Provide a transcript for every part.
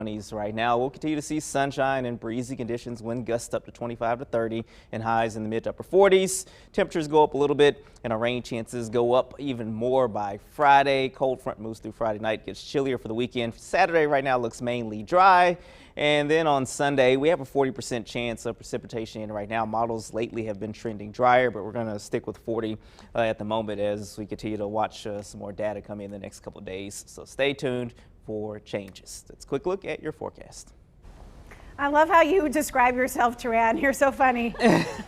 Right now, we'll continue to see sunshine and breezy conditions, wind gusts up to 25 to 30 and highs in the mid to upper 40s. Temperatures go up a little bit and our rain chances go up even more by Friday. Cold front moves through Friday night, gets chillier for the weekend. Saturday right now looks mainly dry. And then on Sunday, we have a 40% chance of precipitation right now. Models lately have been trending drier, but we're going to stick with 40 at the moment as we continue to watch some more data come in the next couple of days. So stay tuned for changes. Let's quick look at your forecast. I love how you describe yourself, Triad. You're so funny.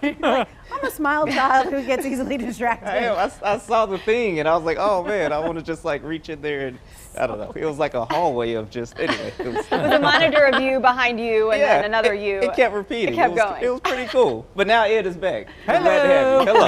Like, I'm a smile child who gets easily distracted. I saw the thing and I was like, oh man, I want to just like reach in there and I don't know. It was like a hallway of just, anyway. It was a monitor of you behind you and then another you. It kept repeating. It kept going. It was pretty cool. But now Ed is back. Hello. Hello.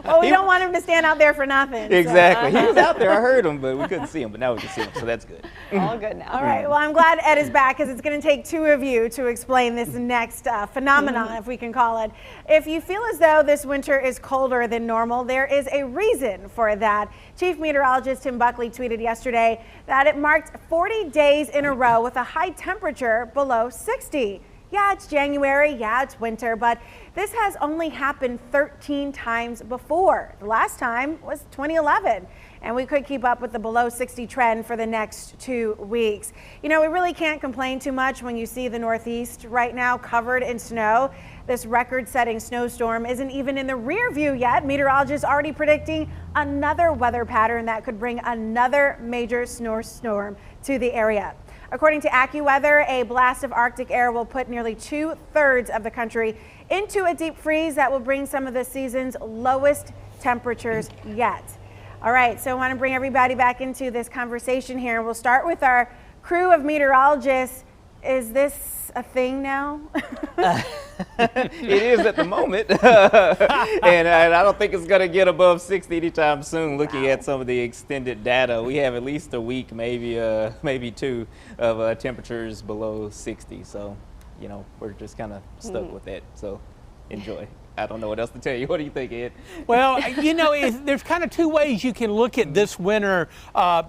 Well, we don't want him to stand out there for nothing. Exactly. He was out there. I heard him, but we couldn't see him. But now we can see him, so that's good. All good now. All right. Well, I'm glad Ed is back because it's going to take two of you to explain this next phenomenon, if we can call it. If you feel as though this winter is colder than normal, there is a reason for that. Chief Meteorologist Tim Buckley tweeted yesterday that it marked 40 days in a row with a high temperature below 60. Yeah, it's January, yeah, it's winter, but this has only happened 13 times before. The last time was 2011, and we could keep up with the below 60 trend for the next 2 weeks. You know, we really can't complain too much when you see the Northeast right now covered in snow. This record-setting snowstorm isn't even in the rear view yet. Meteorologists already predicting another weather pattern that could bring another major snowstorm to the area. According to AccuWeather, a blast of Arctic air will put nearly 2/3 of the country into a deep freeze that will bring some of the season's lowest temperatures yet. All right, so I want to bring everybody back into this conversation here. We'll start with our crew of meteorologists. Is this a thing now? It is at the moment. And I don't think it's going to get above 60 anytime soon. Looking at some of the extended data, we have at least a week, maybe two, of temperatures below 60. So, you know, we're just kind of stuck with that. So enjoy. I don't know what else to tell you. What do you think, Ed? Well, you know, there's kind of two ways you can look at this winter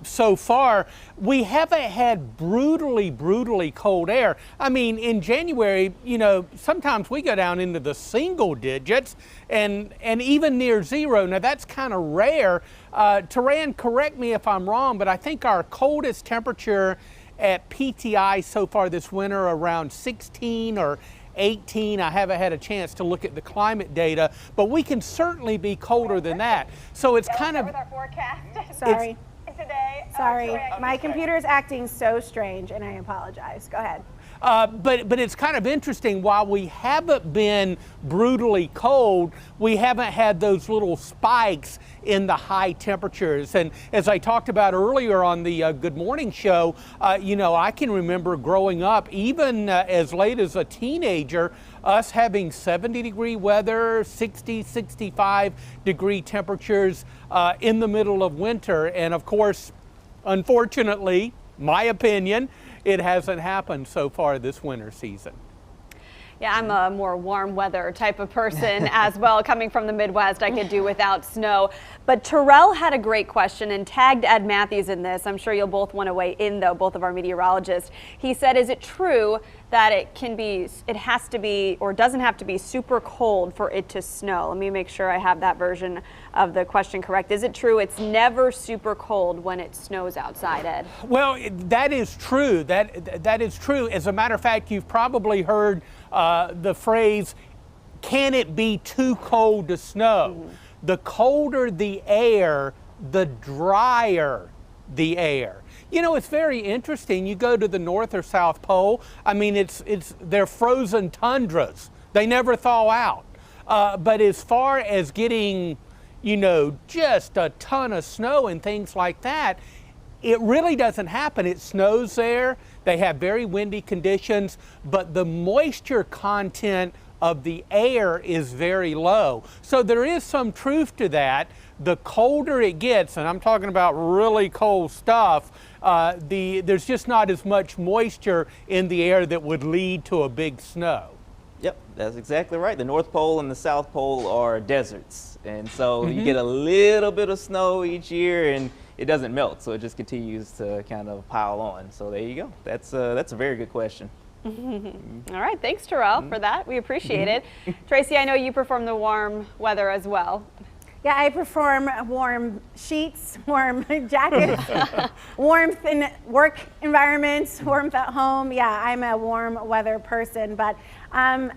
so far. We haven't had brutally cold air. I mean, in January, you know, sometimes we go down into the single digits and even near zero. Now, that's kind of rare. Taran, correct me if I'm wrong, but I think our coldest temperature at PTI so far this winter around 16 or 18. I haven't had a chance to look at the climate data, but we can certainly be colder than that. So it's kind of with our forecast. Sorry. Today. Sorry. My computer is acting so strange, and I apologize. Go ahead. But it's kind of interesting. While we haven't been brutally cold, we haven't had those little spikes in the high temperatures. And as I talked about earlier on the Good Morning show, you know, I can remember growing up, even as late as a teenager, us having 70-degree weather, 60, 65-degree temperatures in the middle of winter. And of course, unfortunately, my opinion, it hasn't happened so far this winter season. Yeah, I'm a more warm weather type of person as well. Coming from the Midwest, I could do without snow. But Terrell had a great question and tagged Ed Matthews in this. I'm sure you'll both want to weigh in, though, both of our meteorologists. He said, is it true that it has to be, or doesn't have to be super cold for it to snow? Let me make sure I have that version of the question correct. Is it true it's never super cold when it snows outside, Ed? Well, that is true. That is true. As a matter of fact, you've probably heard the phrase, can it be too cold to snow? Mm-hmm. The colder the air, the drier the air. You know, it's very interesting. You go to the North or South Pole. I mean, they're frozen tundras. They never thaw out. But as far as getting, you know, just a ton of snow and things like that, it really doesn't happen. It snows there. They have very windy conditions, but the moisture content of the air is very low. So there is some truth to that. The colder it gets, and I'm talking about really cold stuff, there's just not as much moisture in the air that would lead to a big snow. Yep, that's exactly right. The North Pole and the South Pole are deserts. And so you get a little bit of snow each year, and it doesn't melt, so it just continues to kind of pile on. So there you go. That's a very good question. All right, thanks Terrell for that. We appreciate it. Tracy, I know you perform the warm weather as well. Yeah, I perform warm sheets, warm jackets, warmth in work environments, warmth at home. Yeah, I'm a warm weather person, but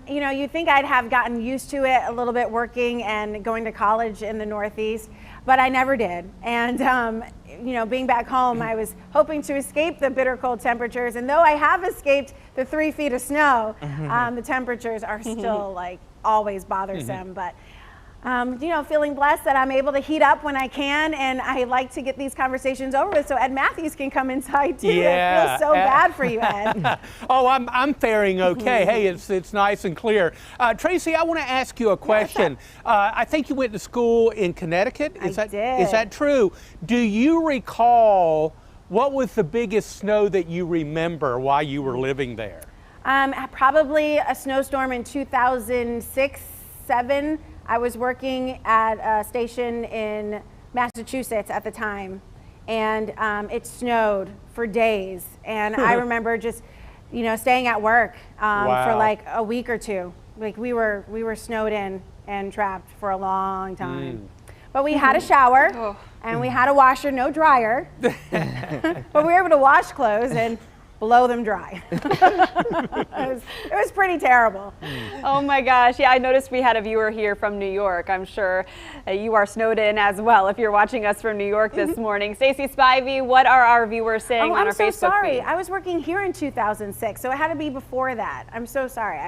you know, you think I'd have gotten used to it a little bit working and going to college in the Northeast, but I never did. And you know, being back home, I was hoping to escape the bitter cold temperatures, and though I have escaped the 3 feet of snow, the temperatures are still like always bothersome. But you know, feeling blessed that I'm able to heat up when I can, and I like to get these conversations over with so Ed Matthews can come inside too. Yeah. It feels so bad for you, Ed. Oh, I'm faring okay. Hey, it's nice and clear. Tracy, I want to ask you a question. I think you went to school in Connecticut. I did. Is that true? Do you recall what was the biggest snow that you remember while you were living there? Probably a snowstorm in 2006, 2007. I was working at a station in Massachusetts at the time, and it snowed for days. And I remember just, you know, staying at work for like a week or two. Like we were snowed in and trapped for a long time. But we had a shower and we had a washer, no dryer. But we were able to wash clothes and blow them dry. It was pretty terrible. Oh my gosh, yeah, I noticed we had a viewer here from New York. I'm sure you are snowed in as well if you're watching us from New York this morning. Stacey Spivey, what are our viewers saying on our Facebook feed? I'm so sorry. I was working here in 2006, so it had to be before that. I'm so sorry.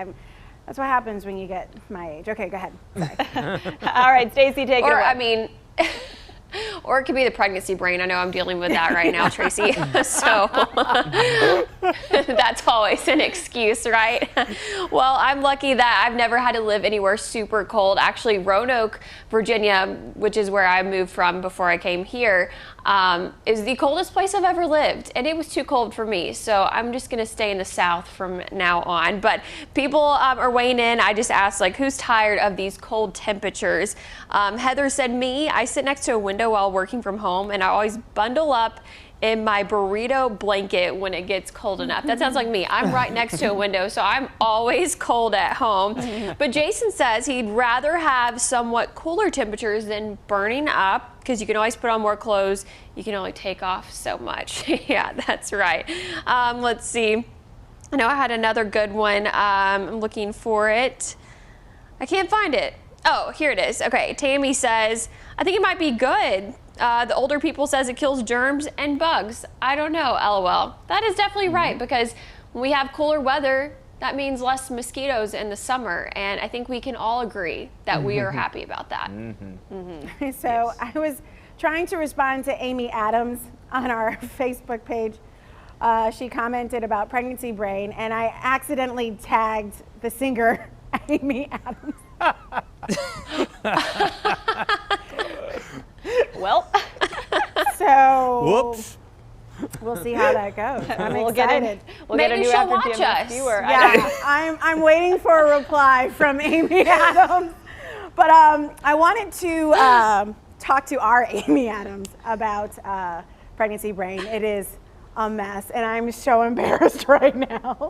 That's what happens when you get my age. Okay, go ahead. Sorry. All right, Stacey, take it away. I mean, or it could be the pregnancy brain. I know I'm dealing with that right now, Tracy. So that's always an excuse, right? Well, I'm lucky that I've never had to live anywhere super cold. Actually, Roanoke, Virginia, which is where I moved from before I came here, is the coldest place I've ever lived. And it was too cold for me. So I'm just going to stay in the South from now on. But people are weighing in. I just asked, like, who's tired of these cold temperatures? Heather said, me. I sit next to a window while working from home, and I always bundle up in my burrito blanket when it gets cold enough. That sounds like me. I'm right next to a window, so I'm always cold at home. But Jason says he'd rather have somewhat cooler temperatures than burning up, because you can always put on more clothes. You can only take off so much. Yeah, that's right. Let's see. I know I had another good one. I'm looking for it. I can't find it. Oh, here it is. Okay, Tammy says, I think it might be good. The older people says it kills germs and bugs. I don't know, LOL. That is definitely right, because when we have cooler weather, that means less mosquitoes in the summer. And I think we can all agree that we are happy about that. So I was trying to respond to Amy Adams on our Facebook page. She commented about pregnancy brain, and I accidentally tagged the singer Amy Adams. Well, so Whoops. we'll see how that goes. I'm we'll excited. get a Maybe new she'll After watch GMS us. viewer. Yeah, I'm waiting for a reply from Amy Adams. But I wanted to talk to our Amy Adams about pregnancy brain. It is a mess, and I'm so embarrassed right now.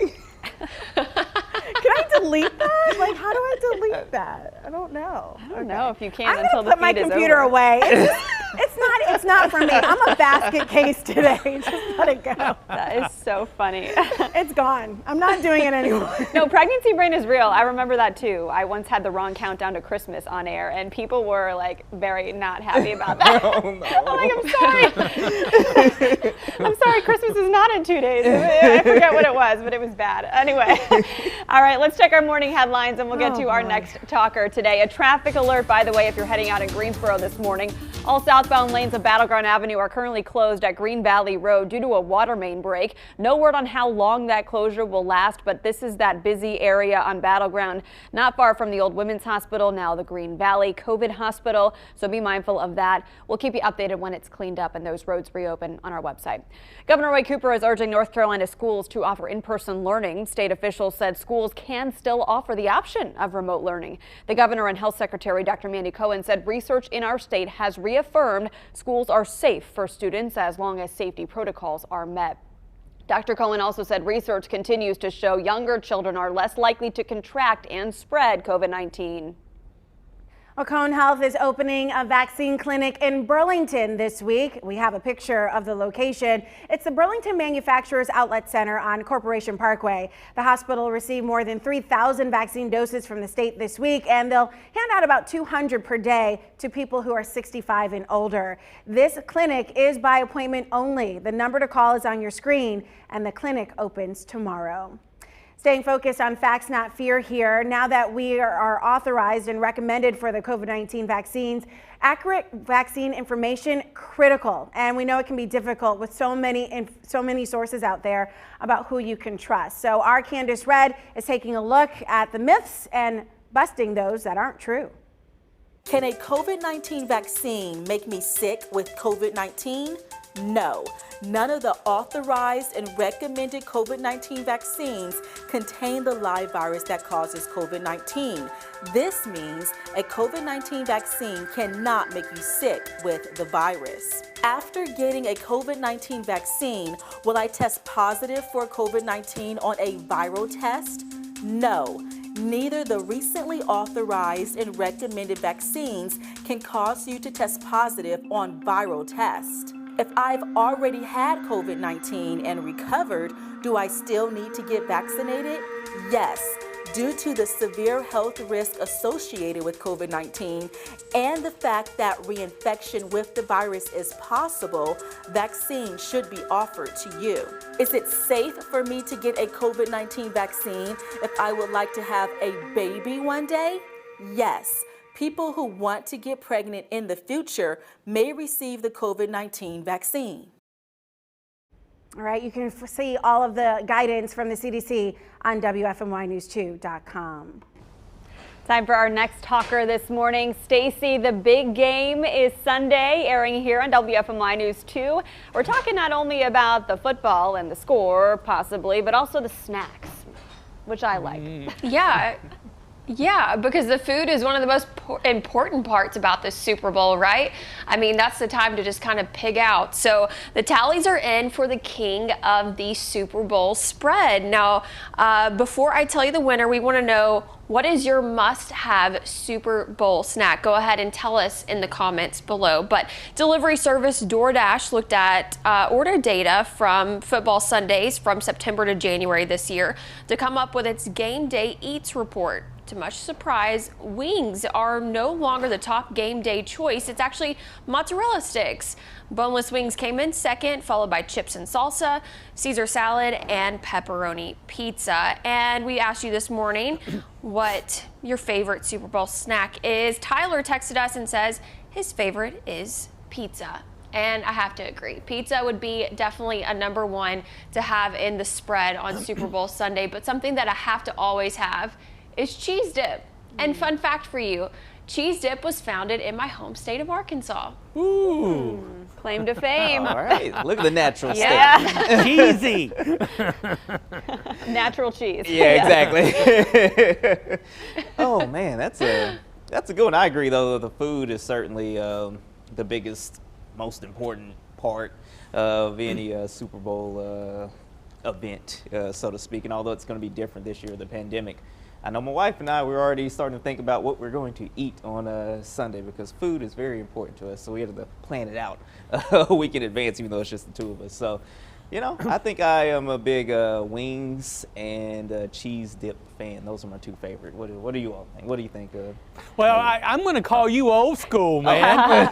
Can I delete that? Like, how do I delete that? I don't know. I don't know if you can I'm until gonna the put my feed is computer over. away. It's not for me. I'm a basket case today. Just let it go. That is so funny. It's gone. I'm not doing it anymore. No, pregnancy brain is real. I remember that too. I once had the wrong countdown to Christmas on air, and people were like very not happy about that. Oh, no. I'm like, I'm sorry. I'm sorry, Christmas is not in 2 days. I forget what it was, but it was bad. Anyway, all right, let's check our morning headlines, and we'll get to our next talker today. A traffic alert, by the way, if you're heading out in Greensboro this morning. All southbound lanes of Battleground Avenue are currently closed at Green Valley Road due to a water main break. No word on how long that closure will last, but this is that busy area on Battleground, not far from the old Women's Hospital, now the Green Valley COVID Hospital, so be mindful of that. We'll keep you updated when it's cleaned up and those roads reopen on our website. Governor Roy Cooper is urging North Carolina schools to offer in-person learning. State officials said schools can still offer the option of remote learning. The governor and health secretary, Dr. Mandy Cohen, said research in our state has reaffirmed schools schools are safe for students as long as safety protocols are met. Dr. Cohen also said research continues to show younger children are less likely to contract and spread COVID-19. Well, Cone Health is opening a vaccine clinic in Burlington this week. We have a picture of the location. It's the Burlington Manufacturers Outlet Center on Corporation Parkway. The hospital received more than 3,000 vaccine doses from the state this week, and they'll hand out about 200 per day to people who are 65 and older. This clinic is by appointment only. The number to call is on your screen, and the clinic opens tomorrow. Staying focused on facts, not fear here. Now that we are authorized and recommended for the COVID-19 vaccines, accurate vaccine information critical. And we know it can be difficult with so many sources out there about who you can trust. So our Candace Red is taking a look at the myths and busting those that aren't true. Can a COVID-19 vaccine make me sick with COVID-19? No. None of the authorized and recommended COVID-19 vaccines contain the live virus that causes COVID-19. This means a COVID-19 vaccine cannot make you sick with the virus. After getting a COVID-19 vaccine, will I test positive for COVID-19 on a viral test? No. Neither the recently authorized and recommended vaccines can cause you to test positive on viral tests. If I've already had COVID-19 and recovered, do I still need to get vaccinated? Yes, due to the severe health risk associated with COVID-19 and the fact that reinfection with the virus is possible, vaccines should be offered to you. Is it safe for me to get a COVID-19 vaccine if I would like to have a baby one day? Yes. People who want to get pregnant in the future may receive the COVID-19 vaccine. All right, you can see all of the guidance from the CDC on WFMYnews2.com. Time for our next talker this morning. Stacy, the big game is Sunday, airing here on WFMY News 2. We're talking not only about the football and the score, possibly, but also the snacks, which I like. Yeah, because the food is one of the most important parts about this Super Bowl, right? I mean, that's the time to just kind of pig out. So the tallies are in for the king of the Super Bowl spread. Now, before I tell you the winner, we want to know, what is your must-have Super Bowl snack? Go ahead and tell us in the comments below. But delivery service DoorDash looked at order data from football Sundays from September to January this year to come up with its game day eats report. To much surprise, wings are no longer the top game day choice. It's actually mozzarella sticks. Boneless wings came in second, followed by chips and salsa, Caesar salad, and pepperoni pizza. And we asked you this morning what your favorite Super Bowl snack is. Tyler texted us and says his favorite is pizza. And I have to agree. Pizza would be definitely a number one to have in the spread on Super Bowl Sunday. But something that I have to always have is cheese dip. And fun fact for you, cheese dip was founded in my home state of Arkansas. Ooh. Claim to fame. All right, look at the natural state. Yeah. Cheesy. Natural cheese. Yeah, exactly. Oh man, that's a good one. I agree though, the food is certainly the biggest, most important part of any Super Bowl event, so to speak. And although it's going to be different this year, the pandemic, I know my wife and I, we're already starting to think about what we're going to eat on Sunday, because food is very important to us. So we have to plan it out a week in advance, even though it's just the two of us. So, you know, I think I am a big wings and cheese dip fan. Those are my two favorite. What do you all think? What do you think? Well, I'm going to call you old school, man.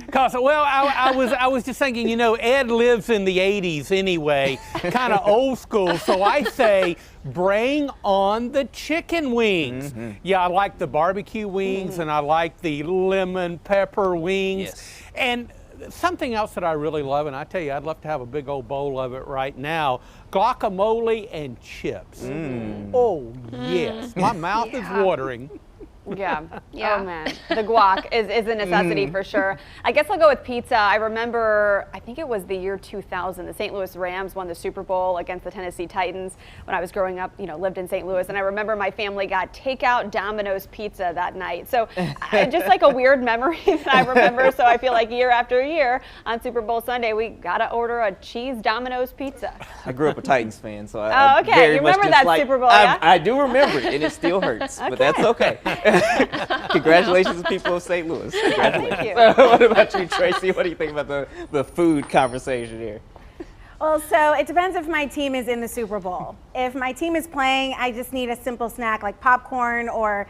Because I was just thinking, you know, Ed lives in the 80s anyway, kind of old school. So I say, bring on the chicken wings. Mm-hmm. Yeah, I like the barbecue wings, and I like the lemon pepper wings. Yes. And something else that I really love, and I tell you, I'd love to have a big old bowl of it right now, guacamole and chips. Oh, yes. My mouth is watering. Yeah. Yeah. Oh man, the guac is a necessity for sure. I guess I'll go with pizza. I remember, I think it was the year 2000, the St. Louis Rams won the Super Bowl against the Tennessee Titans when I was growing up, lived in St. Louis. And I remember my family got takeout Domino's pizza that night. So just like a weird memory that I remember. So I feel like year after year on Super Bowl Sunday, we got to order a cheese Domino's pizza. I grew up a Titans fan, so okay. very You much remember just that Super Bowl, yeah? I do remember it, and it still hurts, but that's okay. Congratulations to people of St. Louis. Congratulations. Thank you. What about you, Tracy? What do you think about the food conversation here? Well, so it depends if my team is in the Super Bowl. If my team is playing, I just need a simple snack like popcorn or,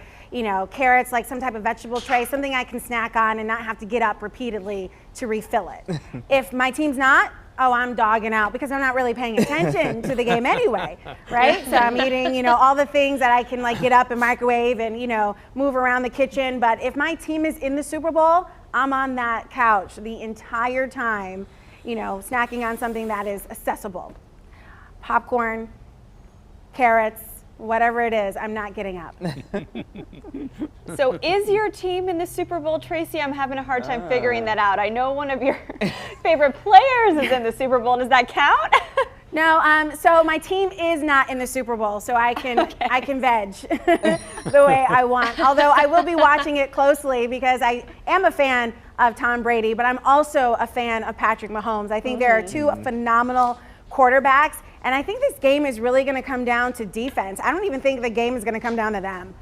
carrots, like some type of vegetable tray, something I can snack on and not have to get up repeatedly to refill it. If my team's not, I'm dogging out because I'm not really paying attention to the game anyway, right? So I'm eating, all the things that I can get up and microwave and, move around the kitchen. But if my team is in the Super Bowl, I'm on that couch the entire time, snacking on something that is accessible. Popcorn, carrots, whatever it is, I'm not getting up. So is your team in the Super Bowl, Tracy? I'm having a hard time figuring that out. I know one of your favorite players is in the Super Bowl. Does that count? No, so my team is not in the Super Bowl, so I can veg the way I want. Although I will be watching it closely because I am a fan of Tom Brady, but I'm also a fan of Patrick Mahomes. I think there are two phenomenal quarterbacks, and I think this game is really going to come down to defense. I don't even think the game is going to come down to them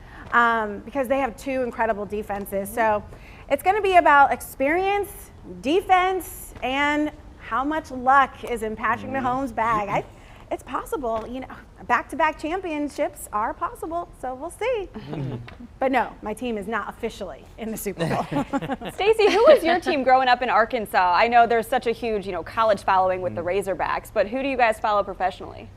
because they have two incredible defenses. So it's going to be about experience, defense, and how much luck is in Patrick Mahomes' bag. It's possible, back-to-back championships are possible, so we'll see. But no, my team is not officially in the Super Bowl. Stacey, who was your team growing up in Arkansas? I know there's such a huge, college following with the Razorbacks, but who do you guys follow professionally?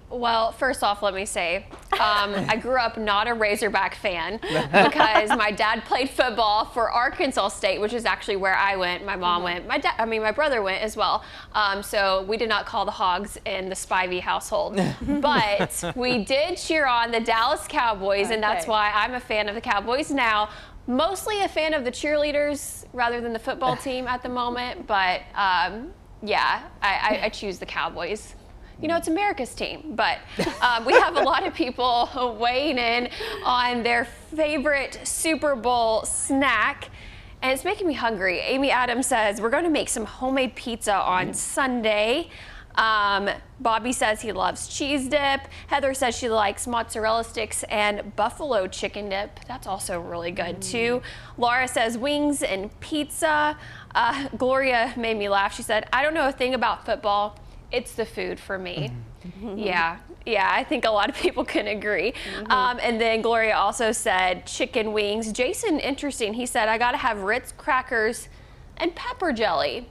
Well, first off, let me say, I grew up not a Razorback fan because my dad played football for Arkansas State, which is actually where I went. My mom went. My brother went as well. So we did not call the Hogs in the Spivey household, but we did cheer on the Dallas Cowboys, and that's why I'm a fan of the Cowboys now. Mostly a fan of the cheerleaders rather than the football team at the moment, but yeah, I choose the Cowboys. It's America's team, but we have a lot of people weighing in on their favorite Super Bowl snack, and it's making me hungry. Amy Adams says, we're going to make some homemade pizza on Sunday. Bobby says he loves cheese dip. Heather says she likes mozzarella sticks and buffalo chicken dip. That's also really good too. Laura says wings and pizza. Gloria made me laugh. She said, I don't know a thing about football. It's the food for me. Yeah, I think a lot of people can agree. And then Gloria also said chicken wings. Jason, interesting, he said, I gotta have Ritz crackers and pepper jelly.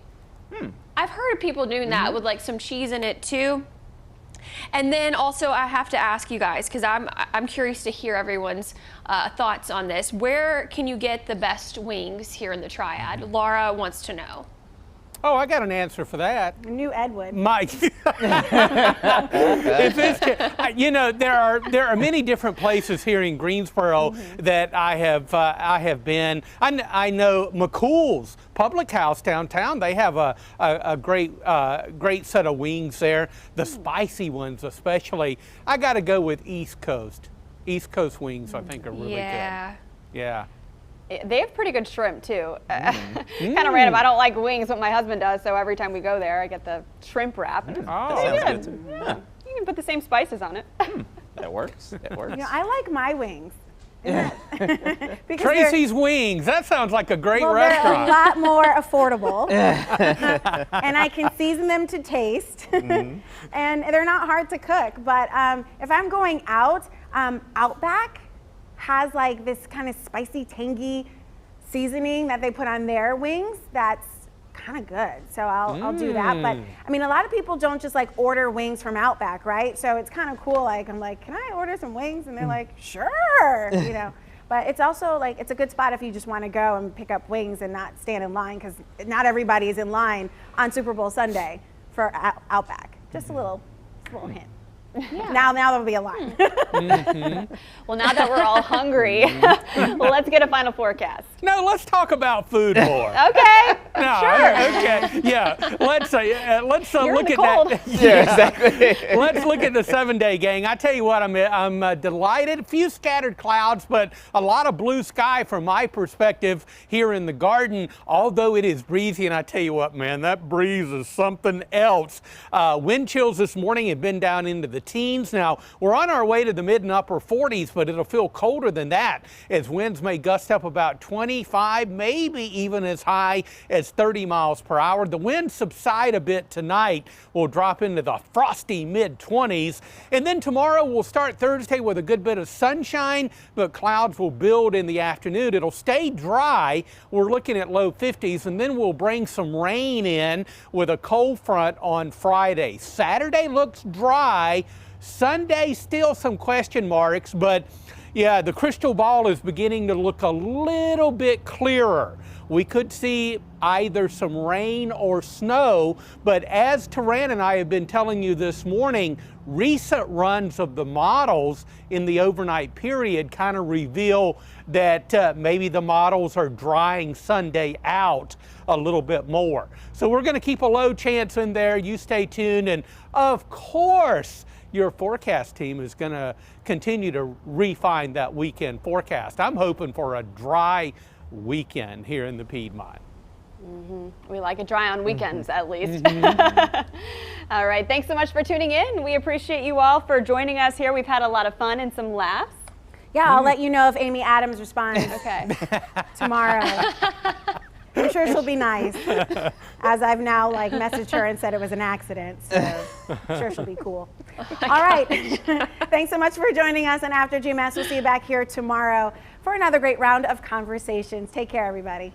I've heard of people doing that with some cheese in it too. And then also I have to ask you guys, because I'm curious to hear everyone's thoughts on this. Where can you get the best wings here in the Triad? Laura wants to know. Oh, I got an answer for that. I knew Ed would. Mike. There are many different places here in Greensboro that I have been. I know McCool's Public House downtown. They have a great set of wings there. The spicy ones, especially. I got to go with East Coast. East Coast wings, I think, are really good. Yeah. They have pretty good shrimp too. Kind of random. I don't like wings, but my husband does. So every time we go there, I get the shrimp wrap. Sounds good too. Yeah. You can put the same spices on it. That works. That works. I like my wings. Tracy's Wings. That sounds like a great They're restaurant. a lot more affordable, and I can season them to taste, and they're not hard to cook. But if I'm going out, Outback has this kind of spicy, tangy seasoning that they put on their wings that's kind of good. So I'll do that. But I mean, a lot of people don't just order wings from Outback, right? So it's kind of cool. I'm like, can I order some wings? And they're like, sure, But it's also it's a good spot if you just want to go and pick up wings and not stand in line, because not everybody is in line on Super Bowl Sunday for Outback. Just a little hint. Now there'll be a line. Well, now that we're all hungry, well, let's get a final forecast. No, let's talk about food more. Okay. No, Sure. okay, yeah. Let's You're look in at the cold. that. Yeah, exactly. Let's look at the 7-day, gang. I tell you what, I'm delighted. A few scattered clouds, but a lot of blue sky from my perspective here in the garden, although it is breezy. And I tell you what, man, that breeze is something else. Wind chills this morning have been down into the teens. Now, we're on our way to the mid and upper 40s, but it'll feel colder than that as winds may gust up about 25, maybe even as high as 30 miles per hour. The winds subside a bit tonight. We'll drop into the frosty mid-20s. And then tomorrow we'll start Thursday with a good bit of sunshine, but clouds will build in the afternoon. It'll stay dry. We're looking at low 50s, and then we'll bring some rain in with a cold front on Friday. Saturday looks dry. Sunday, still some question marks, but yeah, the crystal ball is beginning to look a little bit clearer. We could see either some rain or snow, but as Taran and I have been telling you this morning, recent runs of the models in the overnight period kind of reveal that maybe the models are drying Sunday out a little bit more. So we're going to keep a low chance in there. You stay tuned, and of course, your forecast team is going to continue to refine that weekend forecast. I'm hoping for a dry weekend here in the Piedmont. We like it dry on weekends, at least. All right, thanks so much for tuning in. We appreciate you all for joining us here. We've had a lot of fun and some laughs. Yeah, I'll let you know if Amy Adams responds Okay. tomorrow. I'm sure she'll be nice, as I've now messaged her and said it was an accident, so I'm sure she'll be cool. All right, thanks so much for joining us, and after GMS, we'll see you back here tomorrow for another great round of conversations. Take care, everybody.